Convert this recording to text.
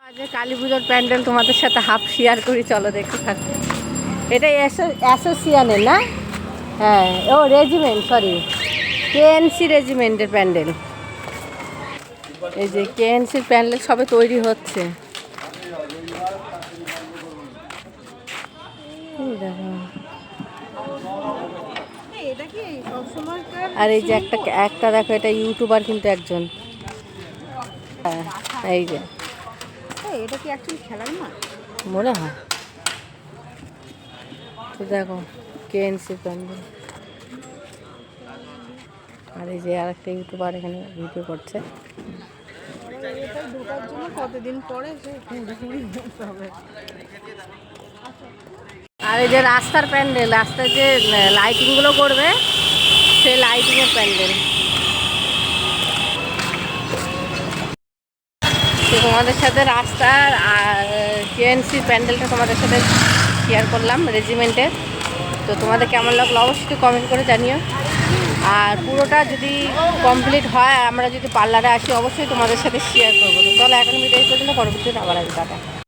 আজ কালী পুজোর প্যান্ডেল তোমাদের সাথে হাফ শেয়ার করি, চলো দেখতে থাকো। এটা অ্যাসোসিয়ানের না? হ্যাঁ, ও রেজিমেন্ট, সরি, কেএনসি রেজিমেন্টের প্যান্ডেল। এই যে কেএনসির প্যান্ডেল সবে তৈরি হচ্ছে। আর এই যে একটা দেখো, এটা ইউটিউবার কিন্তু একজন। হ্যাঁ, এই যে এটা কি অ্যাকচুয়ালি খেলার না মনে হয়। তো দেখো কেএনসি প্যান্ডেল। আর এই যে আর একটা ইউটিউবার এখানে ভিডিও করছে। ঢোকার জন্য কতদিন পরে আর এই যে রাস্তার প্যান্ডেল, রাস্তায় যে লাইটিংগুলো করবে সেই লাইটিংয়ের প্যান্ডেল। তো তোমাদের সাথে রাস্তার আর কেএনসির প্যান্ডেলটা তোমাদের সাথে শেয়ার করলাম রেজিমেন্টের। তো তোমাদের কেমন লাগলো অবশ্যই কমেন্ট করে জানিও। আর পুরোটা যদি কমপ্লিট হয়, আমরা যদি পার্লারে আসি, অবশ্যই তোমাদের সাথে শেয়ার করবো। তো চলো এখন ভিডিও পর্যন্ত, পরবর্তীতে আবার আসবে। টাটা।